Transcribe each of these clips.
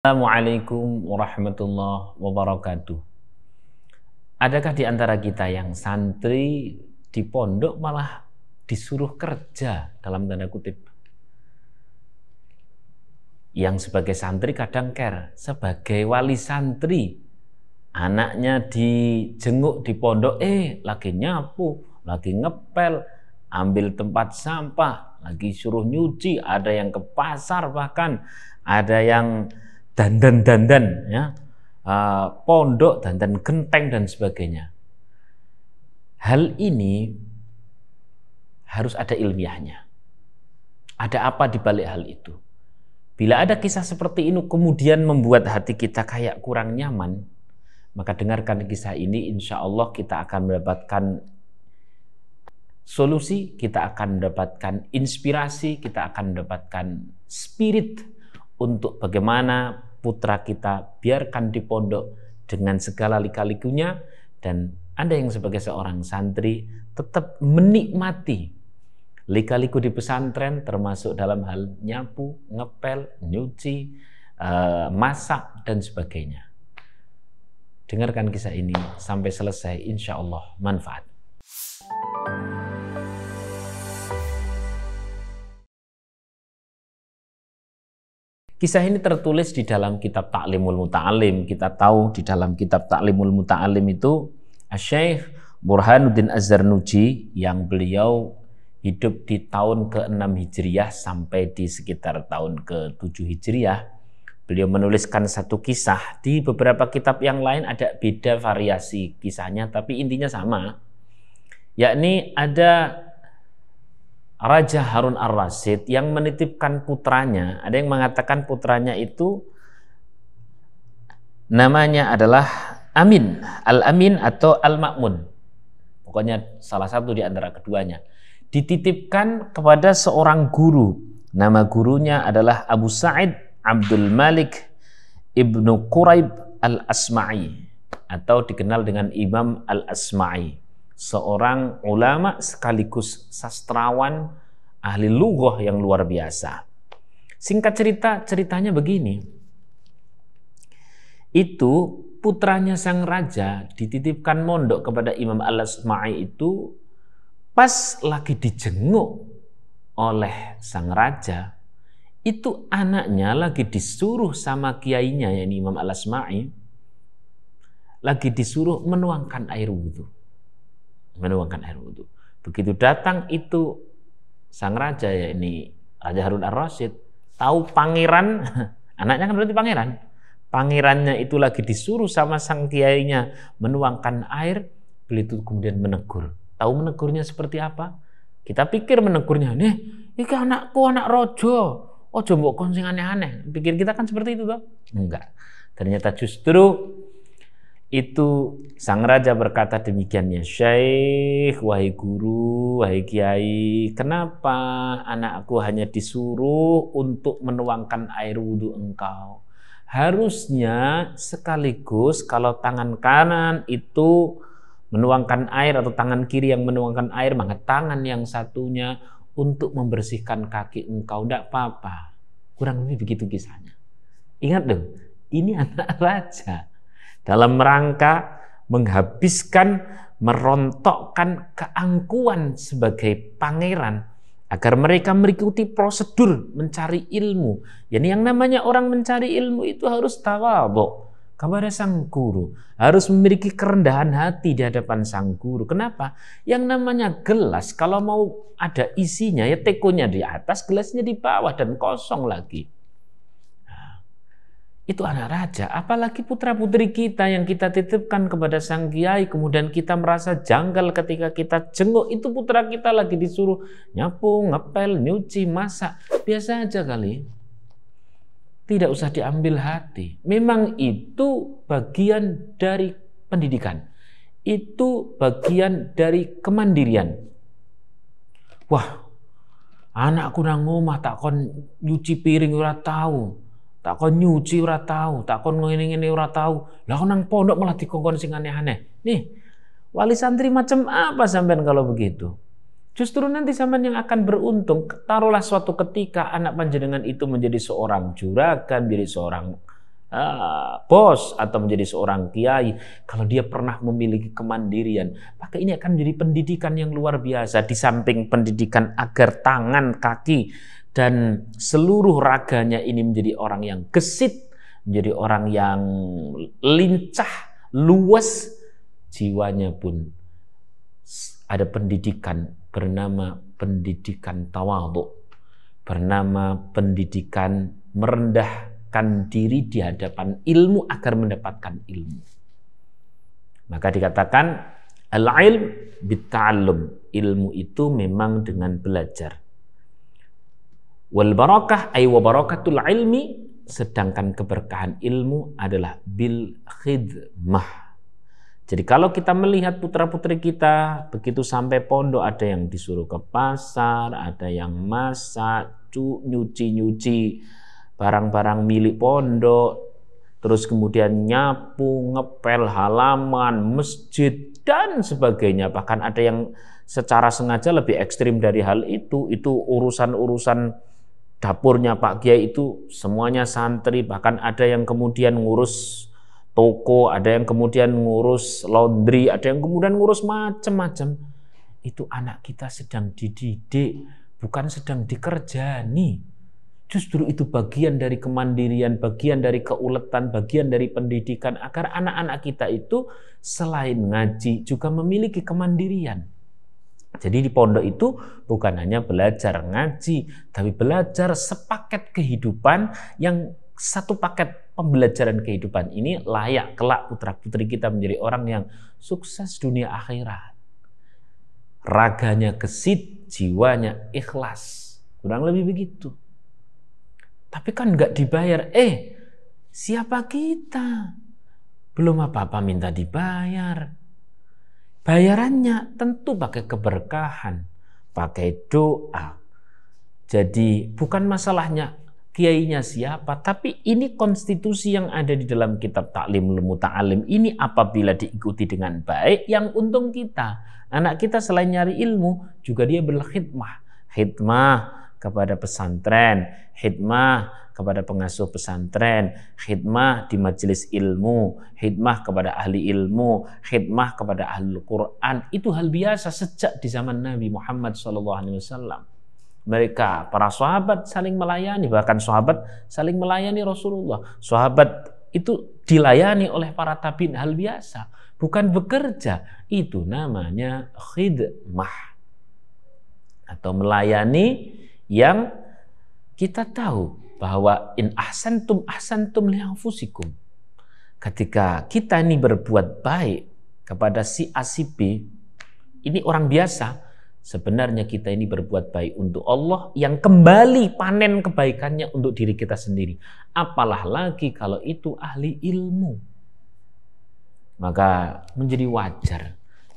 Assalamualaikum warahmatullahi wabarakatuh. Adakah di antara kita yang santri di pondok malah disuruh kerja dalam tanda kutip? Yang sebagai santri kadang care, sebagai wali santri anaknya dijenguk di pondok, lagi nyapu, lagi ngepel, ambil tempat sampah, lagi suruh nyuci, ada yang ke pasar bahkan, ada yang dandan ya, pondok, dandan genteng dan sebagainya. Hal ini harus ada ilmiahnya. Ada apa di balik hal itu? Bila ada kisah seperti ini kemudian membuat hati kita kayak kurang nyaman, maka dengarkan kisah ini, insya Allah kita akan mendapatkan solusi, kita akan mendapatkan inspirasi, kita akan mendapatkan spirit untuk bagaimana putra kita biarkan di pondok dengan segala lika-likunya, dan Anda yang sebagai seorang santri tetap menikmati lika-liku di pesantren, termasuk dalam hal nyapu, ngepel, nyuci, masak dan sebagainya. Dengarkan kisah ini sampai selesai, insya Allah manfaat. Kisah ini tertulis di dalam kitab Ta'limul Muta'alim. Kita tahu di dalam kitab Ta'limul Muta'alim itu Syekh Burhanuddin Az-Zarnuji yang beliau hidup di tahun ke-6 Hijriah sampai di sekitar tahun ke-7 Hijriah. Beliau menuliskan satu kisah. Di beberapa kitab yang lain ada beda variasi kisahnya, tapi intinya sama. Yakni ada Raja Harun Ar-Rasyid yang menitipkan putranya. Ada yang mengatakan putranya itu namanya adalah Amin, Al-Amin atau Al-Ma'mun. Pokoknya salah satu di antara keduanya. Dititipkan kepada seorang guru. Nama gurunya adalah Abu Sa'id Abdul Malik Ibnu Quraib Al-Asma'i, atau dikenal dengan Imam Al-Asma'i. Seorang ulama sekaligus sastrawan, ahli lughah yang luar biasa. Singkat cerita, ceritanya begini. Itu putranya sang raja dititipkan mondok kepada Imam Al-Asma'i itu pas lagi dijenguk oleh sang raja. Itu anaknya lagi disuruh sama kiainya, yakni Imam Al-Asma'i, lagi disuruh menuangkan air wudhu. Menuangkan air wudhu. Begitu datang itu sang raja, yakni Raja Harun Ar-Rasyid, tahu pangeran, anaknya kan berarti pangeran. Pangerannya itu lagi disuruh sama sang kiainya menuangkan air, beliau itu kemudian menegur. Tahu menegurnya seperti apa? Kita pikir menegurnya, iki anakku, anak rojo, ojo mbok kon sing aneh-aneh. Pikir kita kan seperti itu toh? Enggak. Ternyata justru itu sang raja berkata demikian, ya Syekh, wahai guru, wahai kiai, kenapa anakku hanya disuruh untuk menuangkan air wudhu engkau? Harusnya sekaligus kalau tangan kanan itu menuangkan air atau tangan kiri yang menuangkan air, maka tangan yang satunya untuk membersihkan kaki engkau. Tidak apa-apa. Kurang lebih begitu kisahnya. Ingat dong, ini anak raja dalam rangka menghabiskan, merontokkan keangkuhan sebagai pangeran agar mereka mengikuti prosedur mencari ilmu. Jadi yang namanya orang mencari ilmu itu harus tawadhu kepada sang guru, harus memiliki kerendahan hati di hadapan sang guru. Kenapa? Yang namanya gelas kalau mau ada isinya ya tekonya di atas, gelasnya di bawah dan kosong lagi. Itu anak raja, apalagi putra-putri kita yang kita titipkan kepada sang kiai, kemudian kita merasa janggal ketika kita jenguk, itu putra kita lagi disuruh nyapu, ngepel, nyuci, masak. Biasa aja kali. Tidak usah diambil hati. Memang itu bagian dari pendidikan. Itu bagian dari kemandirian. Wah, anakku nang omah tak kon nyuci piring ora tahu. Tak kon nyuci ora tahu, tak kon ngene-ngene ora tahu. Lah nang pondok malah dikongkon sing aneh-aneh. Nih, wali santri macam apa sampean kalau begitu? Justru nanti sampean yang akan beruntung. Taruhlah suatu ketika anak panjenengan itu menjadi seorang juragan, menjadi seorang bos atau menjadi seorang kiai, kalau dia pernah memiliki kemandirian, maka ini akan menjadi pendidikan yang luar biasa. Di samping pendidikan agar tangan, kaki, dan seluruh raganya ini menjadi orang yang gesit, menjadi orang yang lincah, luas, jiwanya pun ada pendidikan bernama pendidikan tawadhu, bernama pendidikan merendahkan diri di hadapan ilmu agar mendapatkan ilmu. Maka dikatakan al-ilm bitta'allum, ilmu itu memang dengan belajar. Wal barakah ay wa barakatul ilmi, sedangkan keberkahan ilmu adalah bil khidmah. Jadi kalau kita melihat putra-putri kita begitu sampai pondok, ada yang disuruh ke pasar, ada yang masak, nyuci barang-barang milik pondok, terus kemudian nyapu, ngepel halaman, masjid, dan sebagainya. Bahkan ada yang secara sengaja lebih ekstrim dari hal itu urusan-urusan dapurnya Pak Kiai itu semuanya santri, bahkan ada yang kemudian ngurus toko, ada yang kemudian ngurus laundry, ada yang kemudian ngurus macam-macam. Itu anak kita sedang dididik, bukan sedang dikerjani. Justru itu bagian dari kemandirian, bagian dari keuletan, bagian dari pendidikan agar anak-anak kita itu selain ngaji juga memiliki kemandirian. Jadi di pondok itu bukan hanya belajar ngaji, tapi belajar sepaket kehidupan yang satu paket pembelajaran kehidupan ini layak kelak putra-putri kita menjadi orang yang sukses dunia akhirat. Raganya gesit, jiwanya ikhlas. Kurang lebih begitu. Tapi kan nggak dibayar. Siapa kita? Belum apa-apa minta dibayar. Bayarannya tentu pakai keberkahan, pakai doa. Jadi bukan masalahnya kiainya siapa, tapi ini konstitusi yang ada di dalam kitab Ta'limul Muta'alim ini apabila diikuti dengan baik, yang untung kita. Anak kita selain nyari ilmu, juga dia berkhidmah. Khidmah kepada pesantren, khidmah kepada pengasuh pesantren, khidmah di majelis ilmu, khidmah kepada ahli ilmu, khidmah kepada ahli Quran. Itu hal biasa sejak di zaman Nabi Muhammad SAW. Mereka, para sahabat saling melayani, bahkan sahabat saling melayani Rasulullah. Sahabat itu dilayani oleh para tabi'in, hal biasa. Bukan bekerja, itu namanya khidmah. Atau melayani yang kita tahu bahwa in ahsantum li anfusikum. Ketika kita ini berbuat baik kepada si A si B, ini orang biasa, sebenarnya kita ini berbuat baik untuk Allah yang kembali panen kebaikannya untuk diri kita sendiri. Apalah lagi kalau itu ahli ilmu. Maka menjadi wajar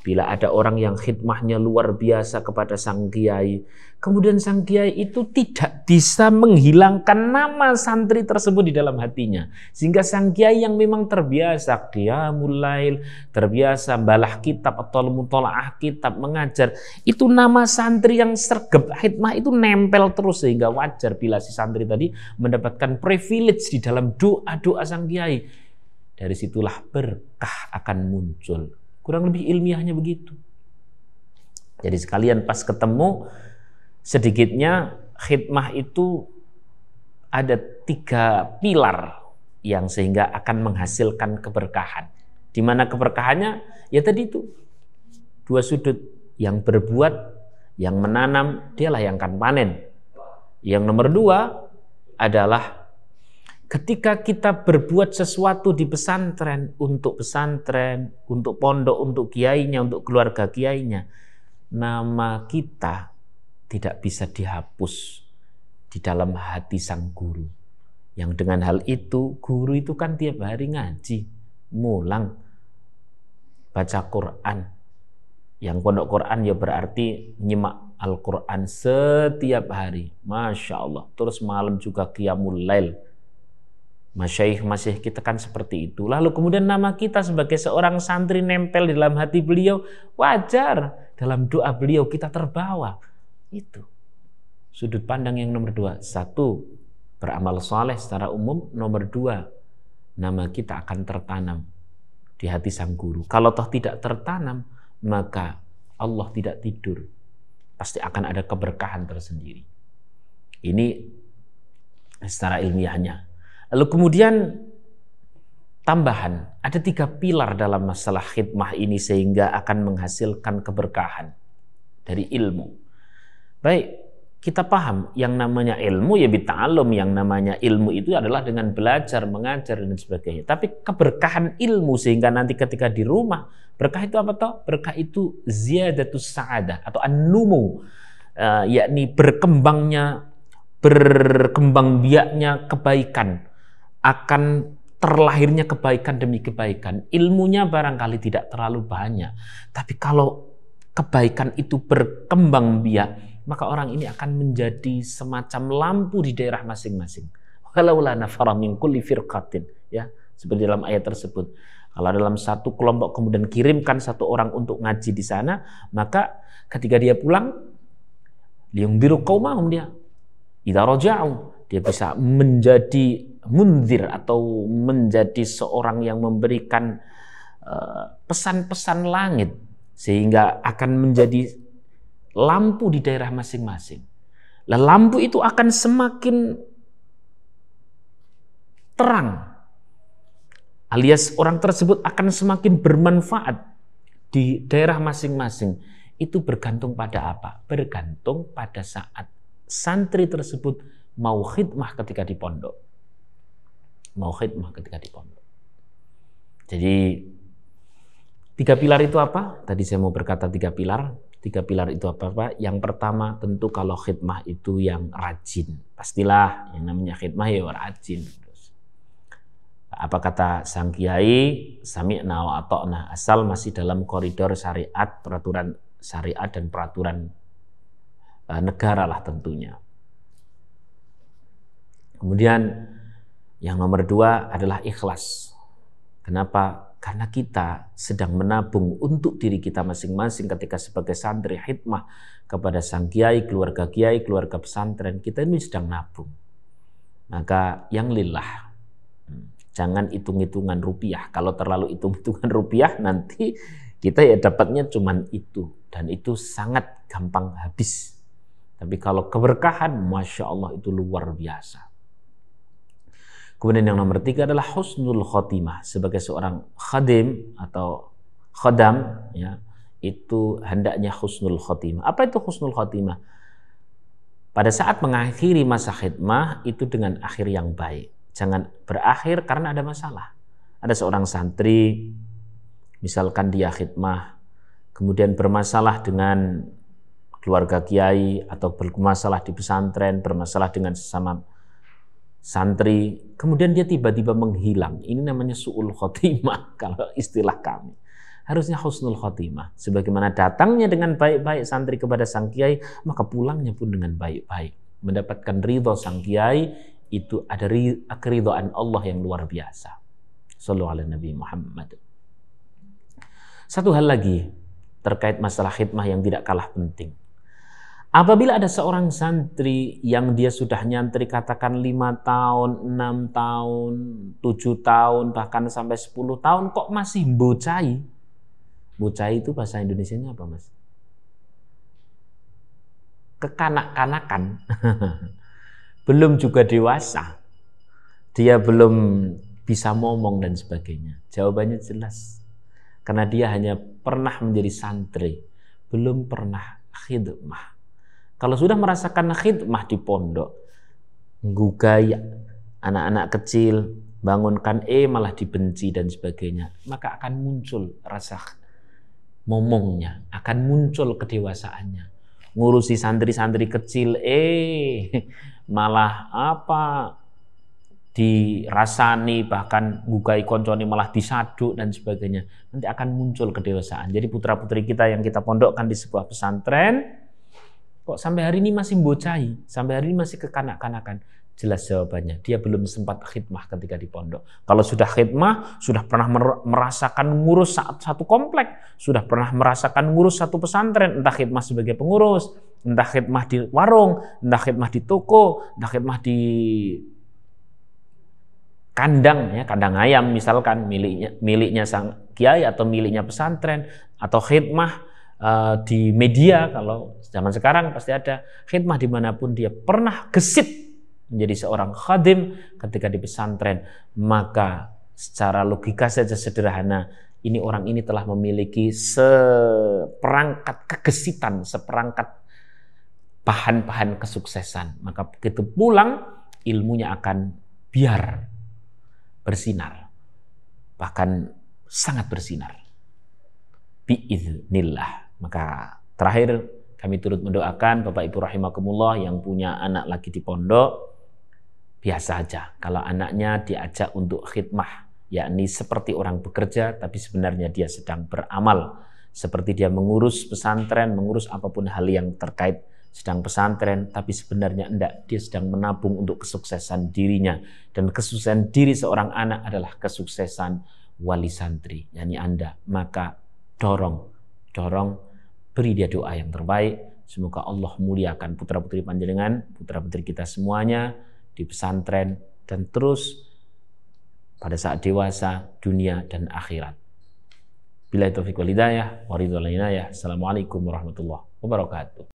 bila ada orang yang khidmahnya luar biasa kepada sang kiai, kemudian sang kiai itu tidak bisa menghilangkan nama santri tersebut di dalam hatinya. Sehingga sang kiai yang memang terbiasa qiyamul lail, terbiasa balah kitab atau mutolaah kitab, mengajar, itu nama santri yang sergap khidmah itu nempel terus, sehingga wajar bila si santri tadi mendapatkan privilege di dalam doa-doa sang kiai. Dari situlah berkah akan muncul. Kurang lebih ilmiahnya begitu. Jadi sekalian pas ketemu, sedikitnya khidmah itu ada 3 pilar yang sehingga akan menghasilkan keberkahan. Di mana keberkahannya? Ya tadi itu 2 sudut. Yang berbuat, yang menanam, dialah yang akan panen. Yang nomor 2 adalah ketika kita berbuat sesuatu di pesantren, untuk pondok, untuk kiainya, untuk keluarga kiainya, nama kita tidak bisa dihapus di dalam hati sang guru. Yang dengan hal itu, guru itu kan tiap hari ngaji, mulang, baca Quran. Yang pondok Quran ya berarti nyimak Al-Quran setiap hari. Masya Allah. Terus malam juga qiyamul lail. Masyaikh kita kan seperti itu. Lalu kemudian nama kita sebagai seorang santri nempel di dalam hati beliau, wajar dalam doa beliau kita terbawa. Itu sudut pandang yang nomor 2. 1, beramal saleh secara umum. Nomor 2, nama kita akan tertanam di hati sang guru. Kalau toh tidak tertanam, maka Allah tidak tidur. Pasti akan ada keberkahan tersendiri. Ini secara ilmiahnya. Lalu kemudian tambahan, ada 3 pilar dalam masalah khidmah ini sehingga akan menghasilkan keberkahan dari ilmu. Baik, kita paham yang namanya ilmu ya bita'allum, yang namanya ilmu itu adalah dengan belajar, mengajar dan sebagainya. Tapi keberkahan ilmu sehingga nanti ketika di rumah, berkah itu apa toh? Berkah itu ziyadatus sa'adah atau an-numu, yakni berkembang biaknya kebaikan, akan terlahirnya kebaikan demi kebaikan. Ilmunya barangkali tidak terlalu banyak, tapi kalau kebaikan itu berkembang biak, maka orang ini akan menjadi semacam lampu di daerah masing-masing. Walaula nafara min kulli firqatin, ya, seperti dalam ayat tersebut. Kalau dalam satu kelompok kemudian kirimkan satu orang untuk ngaji di sana, maka ketika dia pulang, liyundziru qaumahum, dia idza raja'u, dia bisa menjadi munzir atau menjadi seorang yang memberikan pesan-pesan langit sehingga akan menjadi lampu di daerah masing-masing. Lah lampu itu akan semakin terang, alias orang tersebut akan semakin bermanfaat di daerah masing-masing. Itu bergantung pada apa? Bergantung pada saat santri tersebut mau khidmah ketika di pondok. Jadi 3 pilar itu apa? Tadi saya mau berkata 3 pilar. 3 pilar itu apa? Yang pertama tentu kalau khidmah itu yang rajin. Pastilah yang namanya khidmah ya rajin. Apa kata sang kiai? Sami'na wa ata'na, asal masih dalam koridor syariat, peraturan syariat dan peraturan negara lah tentunya. Kemudian yang nomor 2 adalah ikhlas. Kenapa? Karena kita sedang menabung untuk diri kita masing-masing ketika sebagai santri khidmah kepada sang kiai, keluarga pesantren, kita ini sedang nabung. Maka yang lillah. Jangan hitung-hitungan rupiah. Kalau terlalu hitung-hitungan rupiah, nanti kita ya dapatnya cuman itu. Dan itu sangat gampang habis. Tapi kalau keberkahan, Masya Allah itu luar biasa. Kemudian yang nomor 3 adalah husnul khotimah. Sebagai seorang khadim atau khadam, ya, itu hendaknya husnul khotimah. Apa itu husnul khotimah? Pada saat mengakhiri masa khidmah itu dengan akhir yang baik. Jangan berakhir karena ada masalah. Ada seorang santri, misalkan dia khidmah, kemudian bermasalah dengan keluarga kiai atau bermasalah di pesantren, bermasalah dengan sesama santri, kemudian dia tiba-tiba menghilang. Ini namanya su'ul khotimah kalau istilah kami. Harusnya husnul khotimah. Sebagaimana datangnya dengan baik-baik santri kepada sang kiai, maka pulangnya pun dengan baik-baik. Mendapatkan ridho sang kiai, itu ada keridhaan Allah yang luar biasa. Sallallahu alaihi Nabi Muhammad. Satu hal lagi terkait masalah khidmah yang tidak kalah penting. Apabila ada seorang santri yang dia sudah nyantri katakan 5 tahun, 6 tahun, 7 tahun, bahkan sampai 10 tahun kok masih bocai. Bocai itu bahasa Indonesianya apa, Mas? Kekanak-kanakan. Belum juga dewasa. Dia belum bisa ngomong dan sebagainya. Jawabannya jelas. Karena dia hanya pernah menjadi santri, belum pernah khidmah. Kalau sudah merasakan khidmah di pondok, gugai anak-anak kecil, bangunkan malah dibenci dan sebagainya, maka akan muncul rasa momongnya, akan muncul kedewasaannya. Ngurusi santri-santri kecil, malah dirasani, bahkan gugai konconi malah disaduk dan sebagainya. Nanti akan muncul kedewasaan. Jadi putra-putri kita yang kita pondokkan di sebuah pesantren, kok sampai hari ini masih bocai, sampai hari ini masih kekanak-kanakan. Jelas jawabannya, dia belum sempat khidmah ketika di pondok. Kalau sudah khidmah, sudah pernah merasakan ngurus satu komplek, sudah pernah merasakan ngurus satu pesantren, entah khidmah sebagai pengurus, entah khidmah di warung, entah khidmah di toko, entah khidmah di kandang, ya, kandang ayam misalkan miliknya sang kiai atau miliknya pesantren, atau khidmah di media. Kalau zaman sekarang pasti ada khidmah dimanapun dia pernah gesit menjadi seorang khadim ketika di pesantren, maka secara logika saja sederhana, ini orang ini telah memiliki seperangkat kegesitan, seperangkat bahan-bahan kesuksesan. Maka begitu pulang, ilmunya akan biar bersinar, bahkan sangat bersinar biiznillah. Maka terakhir kami turut mendoakan Bapak Ibu rahimakumullah yang punya anak lagi di pondok, biasa aja kalau anaknya diajak untuk khidmah, yakni seperti orang bekerja tapi sebenarnya dia sedang beramal, seperti dia mengurus pesantren, mengurus apapun hal yang terkait sedang pesantren, tapi sebenarnya enggak, dia sedang menabung untuk kesuksesan dirinya. Dan kesuksesan diri seorang anak adalah kesuksesan wali santri, yakni Anda. Maka dorong, beri dia doa yang terbaik. Semoga Allah muliakan putra-putri panjenengan, putra-putri kita semuanya di pesantren, dan terus pada saat dewasa, dunia dan akhirat. Billahi taufiq wal hidayah, wa ridwal inayah. Assalamualaikum warahmatullahi wabarakatuh.